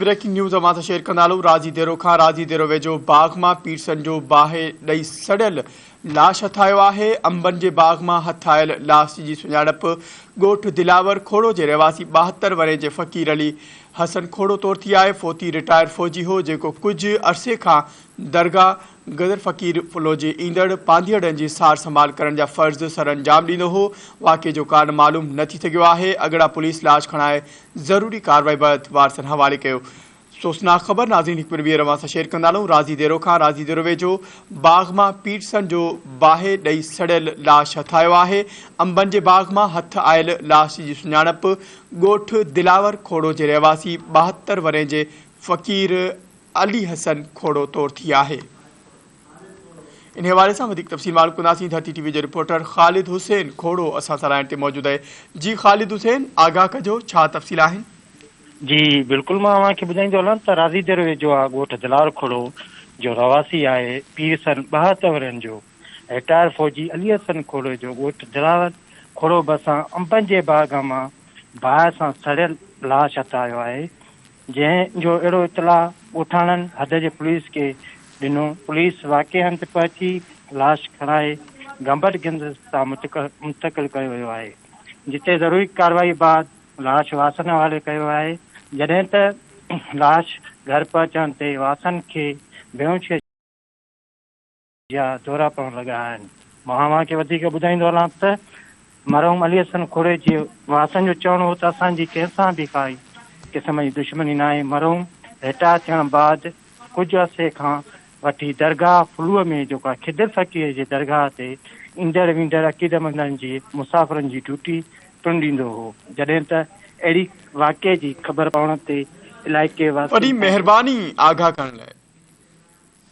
Breaking news अवां सां share कंदालूं। राज़ी देरो खां राज़ी देरो वेझो बाग़ मां पीरसन जो बाहि ॾेई सड़ियल लाश हथायो आहे। अंबनि जे बाग़ मां हथायल लाश जी सुञाणप ॻोठ दिलावर खोड़ो जे रहवासी 72 वरे जे फ़क़ीर अली हसन खोड़ो तौर थी आहे। फ़ौती रिटायर फ़ौजी हो जेको कुझु अरसे खां दरगाह गदर फ़क़ीर फुलो जे ईंदड़ पांधीअड़नि जी सार संभाल करण जा फ़र्ज़ सर अंजाम ॾींदो हो। वाक़े जो कारण मालूम न थी सघियो आहे। अगड़ा पुलिस लाश खणाए ज़रूरी कार्रवाई बैदि वारसनि हवाले कयो। सोचनाक ख़बर नाज़रीन हिकु ॿीहर अवां सां शेयर कंदालूं। राज़ी देरो खां राज़ी देरो वेझो बाग़ मां पीरसन जो बाहि ॾेई सड़ियल लाश हथायो आहे। अंबनि जे बाग़ मां हथ आयल लाश जी सुञाणप ॻोठ दिलावर खोड़ो जे रहवासी 72 वरे जे फ़क़ीर अली हसन खोड़ो तौर थी आहे। इन हवाले से वधिक तफ़सील मालूम कंदासीं। धरती टीवी जो रिपोर्टर ख़ालिद हुसैन खोड़ो असां सां लाइन ते मौजूद है। जी ख़ालिद हुसैन, आगाह कजो छा तफ़सील आहिनि? जी बिल्कुल, मां तव्हांखे ॿुधाईंदो हलां त राज़ी देरो वेझो आहे ॻोठ दिलावर खोड़ो जो रवासी आहे पीरसन 72 वरनि जो रिटायर फ़ौजी अली हसन खोड़ो जो ॻोठ दिलावर खोड़ो बसां अंबनि जे बाग़ मां बाहि सां सड़ियल लाश हथायो आहे, जंहिंजो अहिड़ो इतलाह ॻोठाणनि हद जे पुलिस खे ॾिनो। पुलिस वाक़े हंधि पहुची लाश खणाए गंबटगिंज सां मुंतक़िल कयो वियो आहे, जिते ज़रूरी कार्रवाई बाद लाश वासन हवाले कयो आहे। जॾहिं त लाश घर पहुचण ते वासन खे बेहोश या दौरा पवण लॻा आहिनि। मां तव्हांखे वधीक ॿुधाईंदो हलां त मरहूम अली हसन खोड़े जे वासन जो चवणो हो त असांजी कंहिंसां बि काई क़िस्म जी दुश्मनी न आहे। मरहूम रिटायर थियण बाद कुझु अरसे खां वठी दरगाह फुलूअ में जेका खिदर फ़क़ीर जे दरगाह ते ईंदड़ वेंदड़ अक़ीदतमंदनि जी मुसाफ़िरनि जी ड्यूटी पिणु ॾींदो हो। जॾहिं त अहिड़ी वाक़े जी ख़बर पवण ते इलाइक़े वॾी वासी महिरबानी आगाह करण लाइ।